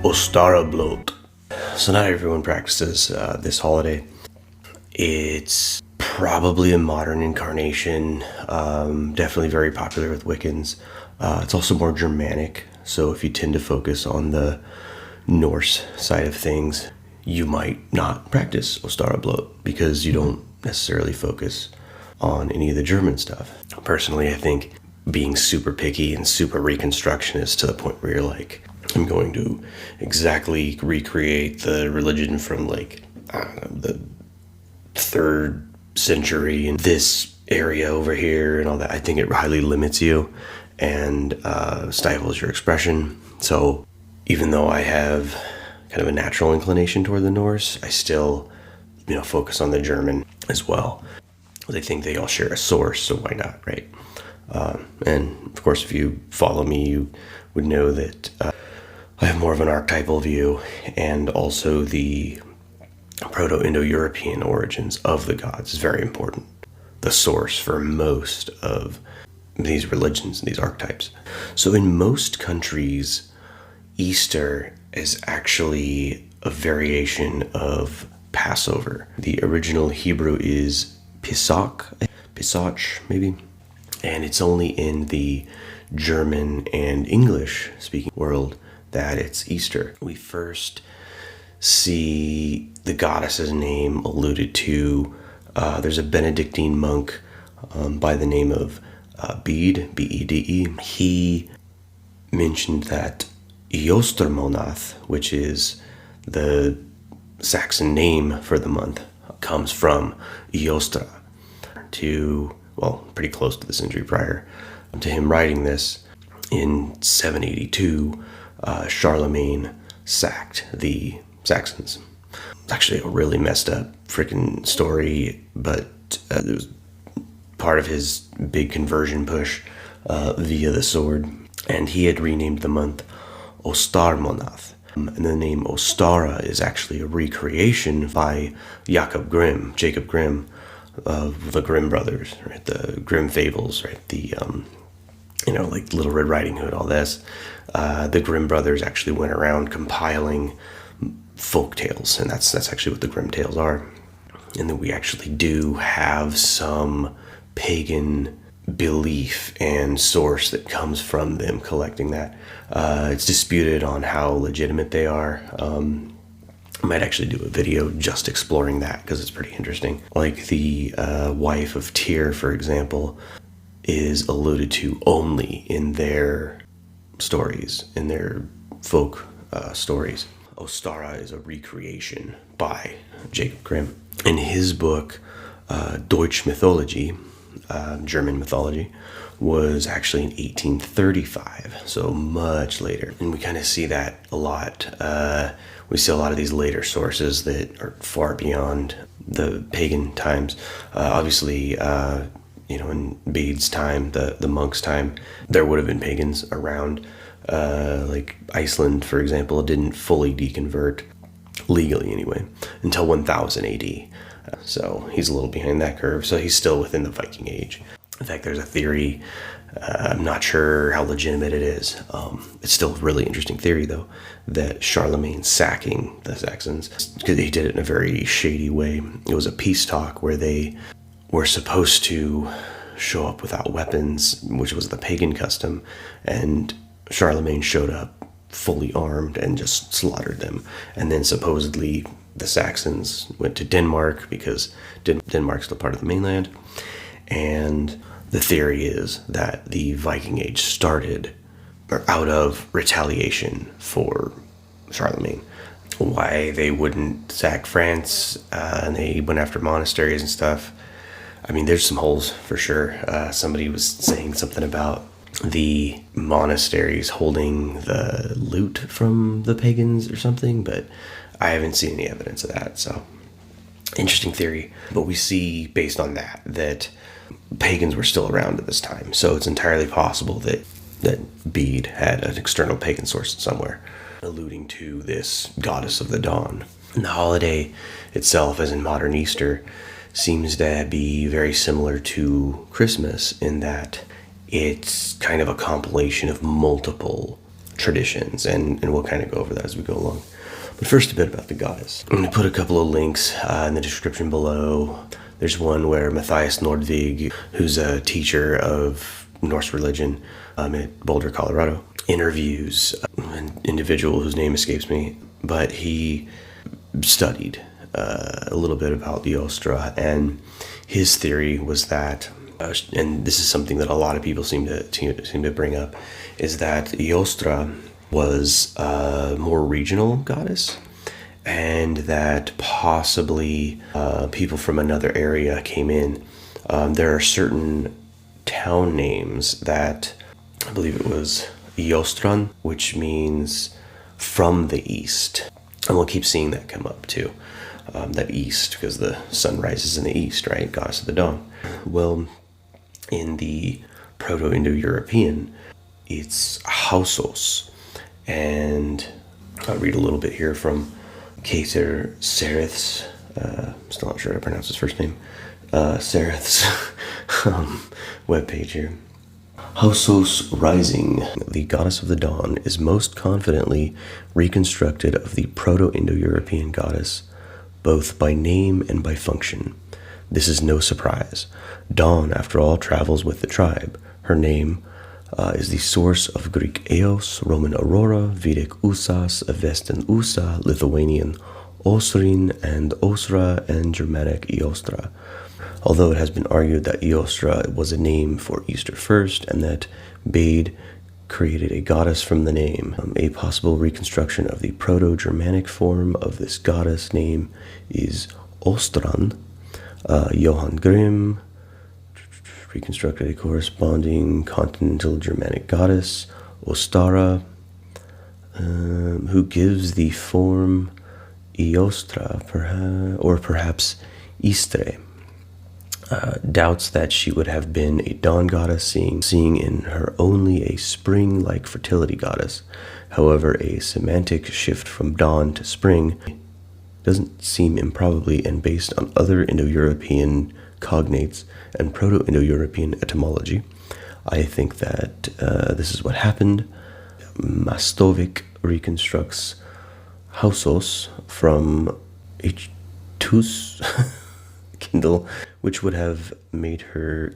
Ostara Blot. So not everyone practices this holiday. It's probably a modern incarnation, definitely very popular with Wiccans. It's also more Germanic, so if you tend to focus on the Norse side of things, you might not practice Ostara Blot because you don't necessarily focus on any of the German stuff. Personally, I think being super picky and super reconstructionist to the point where you're like, I'm going to exactly recreate the religion from like, I don't know, the 3rd century in this area over here and all that. I think it highly limits you and stifles your expression. So even though I have kind of a natural inclination toward the Norse, I still, focus on the German as well. They think they all share a source, so why not, right? And of course, if you follow me, you would know that I have more of an archetypal view, and also the Proto-Indo-European origins of the gods is very important. The source for most of these religions and these archetypes. So in most countries, Easter is actually a variation of Passover. The original Hebrew is Pesach maybe, and it's only in the German and English speaking world that it's Easter. We first see the goddess's name alluded to. There's a Benedictine monk by the name of Bede, B-E-D-E. He mentioned that Eostre, which is the Saxon name for the month, comes from Eostre pretty close to the century prior to him writing this. In 782, Charlemagne sacked the Saxons. It's actually a really messed up freaking story, but it was part of his big conversion push via the sword. And he had renamed the month Ostarmonath. And the name Ostara is actually a recreation by Jacob Grimm of the Grimm brothers, right? The Grimm fables, right? The, like Little Red Riding Hood, all this. The Grimm brothers actually went around compiling folk tales, and that's actually what the Grimm tales are. And then we actually do have some pagan belief and source that comes from them collecting that. It's disputed on how legitimate they are. I might actually do a video just exploring that because it's pretty interesting. Like the wife of Tyr, for example, is alluded to only in their stories, in their folk stories. Ostara is a recreation by Jacob Grimm. In his book, Deutsche Mythology, German mythology, was actually in 1835, so much later. And we kind of see that a lot. We see a lot of these later sources that are far beyond the pagan times. Obviously, in Bede's time, the monks' time, there would have been pagans around. Like Iceland, for example, didn't fully deconvert, legally anyway, until 1000 AD. So he's a little behind that curve, so he's still within the Viking Age. In fact, there's a theory, I'm not sure how legitimate it is. It's still a really interesting theory, though, that Charlemagne sacking the Saxons, because he did it in a very shady way. It was a peace talk where they were supposed to show up without weapons, which was the pagan custom, and Charlemagne showed up fully armed and just slaughtered them. And then supposedly the Saxons went to Denmark because Denmark's still part of the mainland. And the theory is that the Viking Age started out of retaliation for Charlemagne. Why they wouldn't sack France and they went after monasteries and stuff. I mean, there's some holes for sure. Somebody was saying something about the monasteries holding the loot from the pagans or something, but I haven't seen any evidence of that. So interesting theory. But we see based on that pagans were still around at this time. So it's entirely possible that Bede had an external pagan source somewhere, alluding to this goddess of the dawn. And the holiday itself, as in modern Easter, seems to be very similar to Christmas in that it's kind of a compilation of multiple traditions, and we'll kind of go over that as we go along. But first, a bit about the goddess. I'm going to put a couple of links in the description below. There's one where Mathias Nordvig, who's a teacher of Norse religion at Boulder, Colorado, interviews an individual whose name escapes me, but he studied a little bit about the Eostre, and his theory was that, and this is something that a lot of people seem to bring up, is that Eostre was a more regional goddess, and that possibly people from another area came in. There are certain town names that, I believe it was Eostran, which means from the east. And we'll keep seeing that come up too. That east, because the sun rises in the east, right? Goddess of the dawn. Well, in the Proto-Indo-European, it's Hausos. And I'll read a little bit here from Kaiser Sereth's, still not sure how to pronounce his first name, Sereth's webpage here. Hausos Rising, the goddess of the dawn, is most confidently reconstructed of the Proto-Indo-European goddess, both by name and by function. This is no surprise. Dawn, after all, travels with the tribe. Her name is the source of Greek Eos, Roman Aurora, Vedic Usas, Avestan Usa, Lithuanian Osrin and Osra, and Germanic Eostre. Although it has been argued that Eostre was a name for Easter first, and that Bede created a goddess from the name, a possible reconstruction of the Proto-Germanic form of this goddess name is Ostran. Johann Grimm reconstructed a corresponding continental Germanic goddess, Ostara, who gives the form Eostre, or perhaps Eastre. Doubts that she would have been a dawn goddess, seeing in her only a spring-like fertility goddess. However, a semantic shift from dawn to spring doesn't seem improbably, and based on other Indo-European cognates and Proto-Indo-European etymology, I think that this is what happened. Nordvig reconstructs Hausos from H2's kindle, which would have made her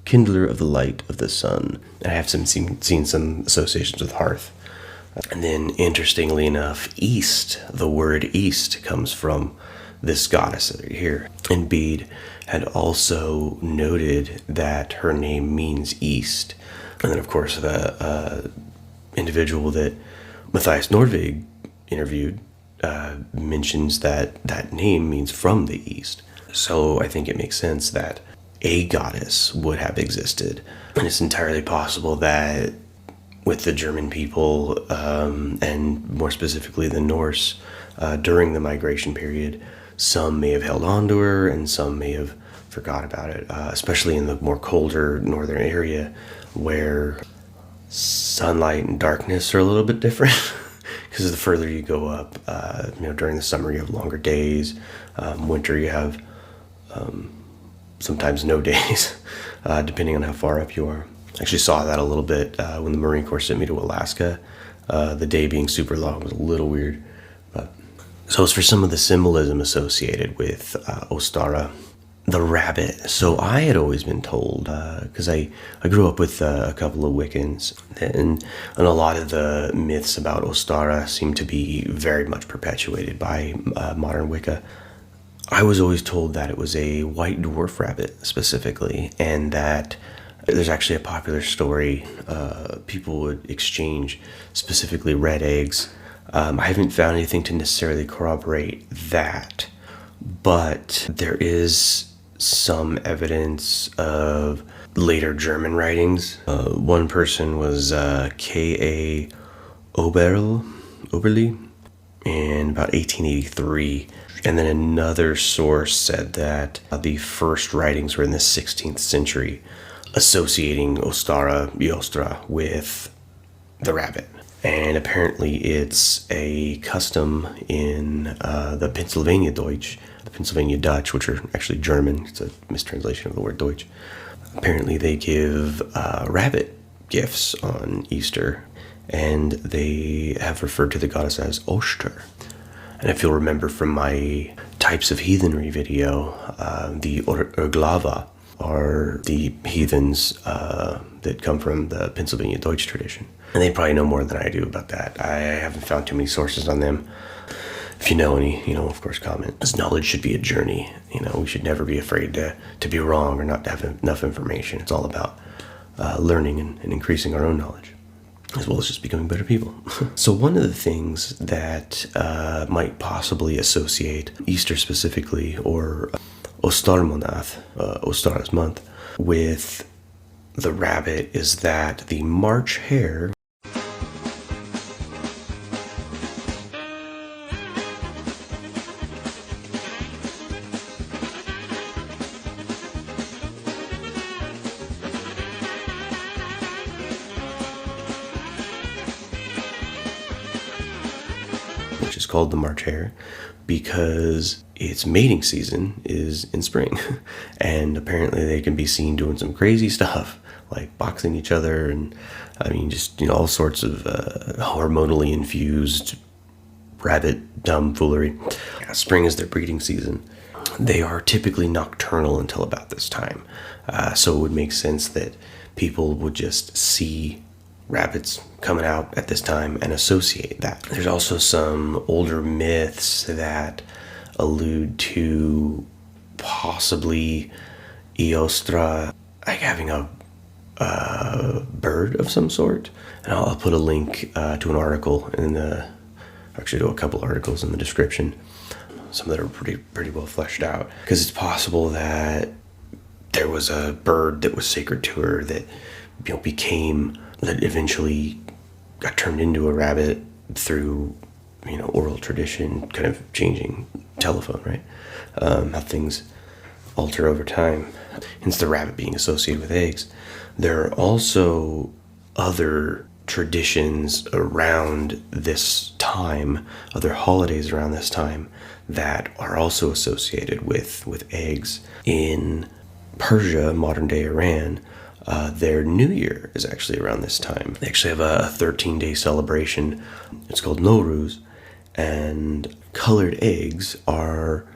kindler of the light of the sun. I have seen some associations with hearth. And then, interestingly enough, east, the word east, comes from this goddess here. And Bede had also noted that her name means east. And then, of course, the individual that Mathias Nordvig interviewed mentions that that name means from the east. So I think it makes sense that a goddess would have existed. And it's entirely possible that with the German people, and more specifically the Norse, during the migration period, some may have held on to her and some may have forgot about it, especially in the more colder northern area where sunlight and darkness are a little bit different. Because the further you go up, during the summer you have longer days, winter you have sometimes no days, depending on how far up you are. I actually saw that a little bit when the Marine Corps sent me to Alaska. The day being super long was a little weird. So as for some of the symbolism associated with Ostara, the rabbit. So I had always been told, because I grew up with a couple of Wiccans, and a lot of the myths about Ostara seem to be very much perpetuated by modern Wicca. I was always told that it was a white dwarf rabbit specifically, and that there's actually a popular story. People would exchange specifically red eggs. I haven't found anything to necessarily corroborate that, but there is some evidence of later German writings. One person was K.A. Oberli in about 1883. And then another source said that the first writings were in the 16th century, associating Ostara Eostre with the rabbit. And apparently it's a custom in the Pennsylvania Dutch, which are actually German. It's a mistranslation of the word Deutsch. Apparently they give rabbit gifts on Easter. and they have referred to the goddess as Eostre. And if you'll remember from my types of heathenry video, the Urglaawe are the heathens that come from the Pennsylvania Deutsch tradition. And they probably know more than I do about that. I haven't found too many sources on them. If you know any, of course, comment. This knowledge should be a journey. We should never be afraid to be wrong or not to have enough information. It's all about learning and increasing our own knowledge, as well as just becoming better people. So one of the things that might possibly associate Easter specifically, or Ostara's month, with the rabbit is that the March hare which is called the March hare, because its mating season is in spring. And apparently they can be seen doing some crazy stuff, like boxing each other, and just all sorts of hormonally infused rabbit tomfoolery. Spring is their breeding season. They are typically nocturnal until about this time. So it would make sense that people would just see rabbits coming out at this time and associate that. There's also some older myths that allude to possibly Eostre having a bird of some sort. And I'll put a link to an article actually to a couple articles in the description, some that are pretty well fleshed out, because it's possible that there was a bird that was sacred to her that that eventually got turned into a rabbit through oral tradition, kind of changing telephone, right? How things alter over time, hence the rabbit being associated with eggs. There are also other traditions around this time, other holidays around this time, that are also associated with eggs. In Persia, modern day Iran, their New Year is actually around this time. They actually have a 13-day celebration. It's called Nowruz, and colored eggs are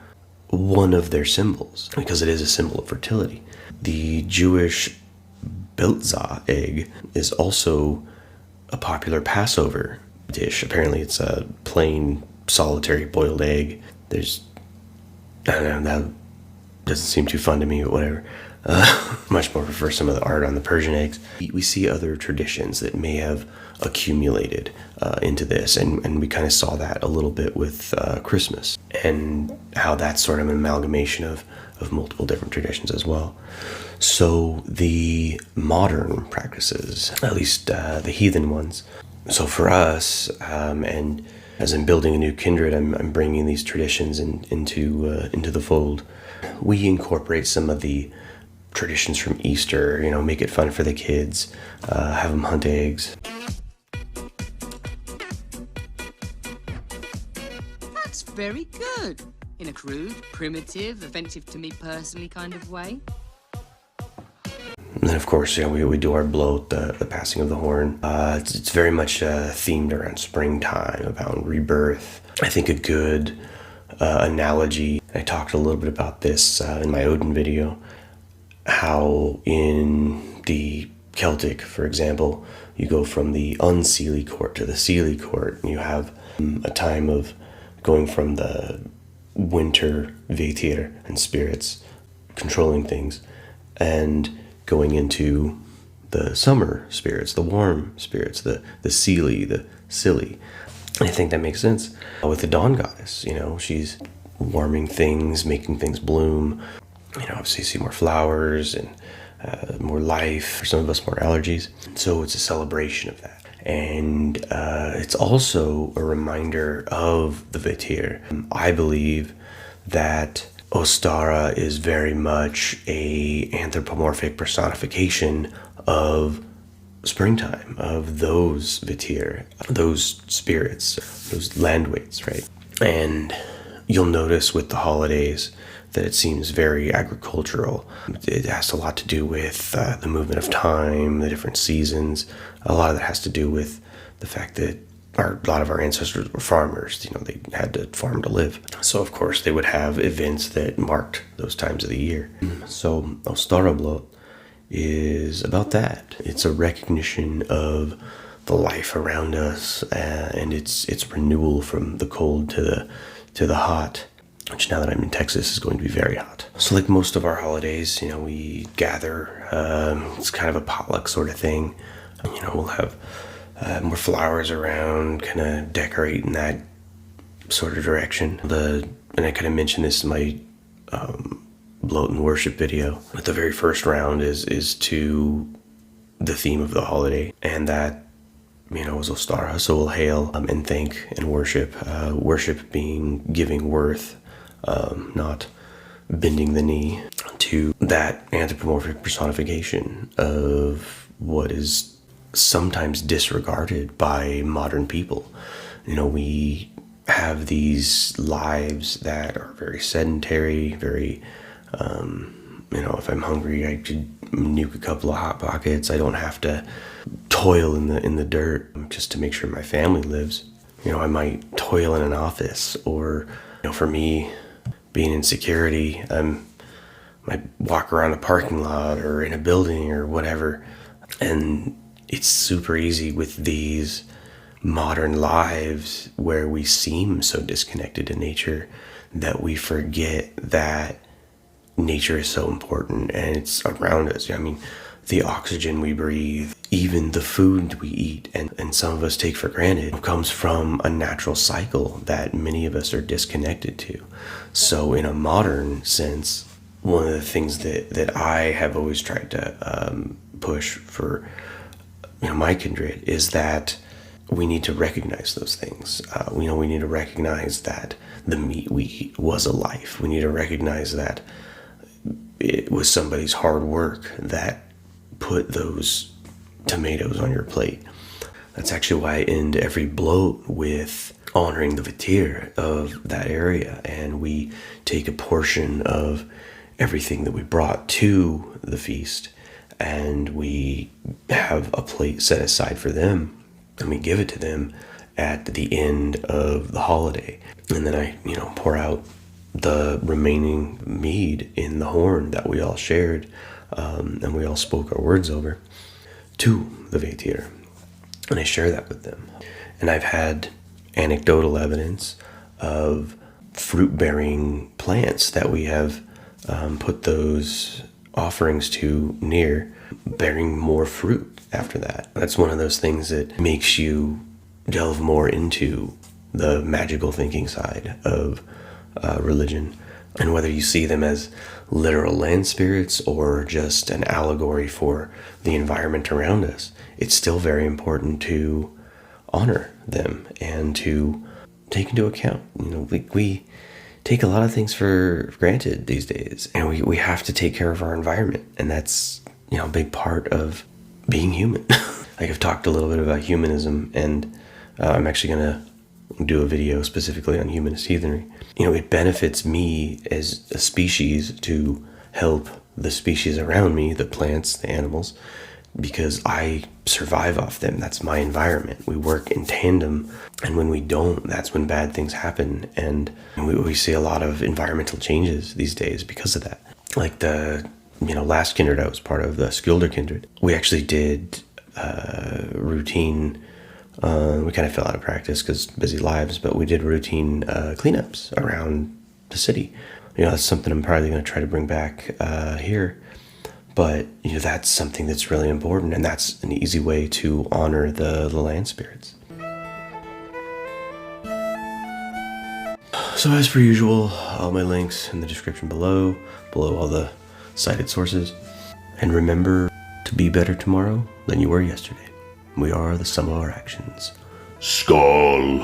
one of their symbols because it is a symbol of fertility. The Jewish Biltzah egg is also a popular Passover dish. Apparently it's a plain solitary boiled egg. I don't know, that doesn't seem too fun to me, but whatever. Much more prefer some of the art on the Persian eggs. We see other traditions that may have accumulated into this, and we kind of saw that a little bit with Christmas, and how that's sort of an amalgamation of multiple different traditions as well. So the modern practices, at least the heathen ones. So for us, and as I'm building a new kindred, I'm bringing these traditions into the fold. We incorporate some of the traditions from Easter, make it fun for the kids, have them hunt eggs. That's very good. In a crude, primitive, offensive to me personally kind of way. And then, of course, we do our bloat, the passing of the horn. It's very much themed around springtime, about rebirth. I think a good analogy, I talked a little bit about this in my Odin video, how in the Celtic, for example, you go from the unseelie court to the seelie court, and you have a time of going from the winter Vetir and spirits controlling things, and going into the summer spirits, the warm spirits, the seelie, the silly. And I think that makes sense. With the dawn goddess, she's warming things, making things bloom. Obviously you see more flowers and more life. For some of us, more allergies. So it's a celebration of that. And it's also a reminder of the Vetir. I believe that Ostara is very much a anthropomorphic personification of springtime, of those Vetir, those spirits, those landwaits, right? And you'll notice with the holidays that it seems very agricultural. It has a lot to do with the movement of time, the different seasons. A lot of that has to do with the fact that a lot of our ancestors were farmers. They had to farm to live. So of course they would have events that marked those times of the year. So Ostara Blot is about that. It's a recognition of the life around us, and it's renewal from the cold to the hot, which now that I'm in Texas is going to be very hot. So like most of our holidays, we gather. It's kind of a potluck sort of thing. We'll have more flowers around, kind of decorate in that sort of direction. And I kind of mentioned this in my bloat and worship video. But the very first round is to the theme of the holiday, and that is Ostara. So we'll hail and thank and worship. Worship being giving worth, not bending the knee to that anthropomorphic personification of what is sometimes disregarded by modern people. We have these lives that are very sedentary, very, if I'm hungry, I could nuke a couple of Hot Pockets. I don't have to toil in the dirt just to make sure my family lives. I might toil in an office, or, for me, being in security, I might walk around a parking lot or in a building or whatever. And it's super easy with these modern lives where we seem so disconnected to nature that we forget that nature is so important and it's around us. The oxygen we breathe, even the food we eat, and some of us take for granted, comes from a natural cycle that many of us are disconnected to. So in a modern sense, one of the things that I have always tried to push for my kindred is that we need to recognize those things. We need to recognize that the meat we eat was a life. We need to recognize that it was somebody's hard work that put those tomatoes on your plate. That's actually why I end every bloat with honoring the Vitir of that area, and we take a portion of everything that we brought to the feast, and we have a plate set aside for them, and we give it to them at the end of the holiday. And then I, pour out the remaining mead in the horn that we all shared, and we all spoke our words over, to the Vitir. And I share that with them. And I've had anecdotal evidence of fruit-bearing plants that we have put those offerings to near, bearing more fruit after that. That's one of those things that makes you delve more into the magical thinking side of religion. And whether you see them as literal land spirits or just an allegory for the environment around us, it's still very important to honor them and to take into account. We take a lot of things for granted these days, and we have to take care of our environment, and that's a big part of being human. Like, I've talked a little bit about humanism, and I'm actually gonna do a video specifically on humanist heathenry. It benefits me as a species to help the species around me, the plants, the animals, because I survive off them. That's my environment. We work in tandem, and when we don't, that's when bad things happen. And we see a lot of environmental changes these days because of that. Like the last kindred I was part of, the Skilder kindred, we actually did routine. We kind of fell out of practice because busy lives, but we did routine cleanups around the city. That's something I'm probably going to try to bring back here. But that's something that's really important, and that's an easy way to honor the land spirits. So as per usual, all my links in the description below all the cited sources. And remember to be better tomorrow than you were yesterday. We are the sum of our actions. Skull.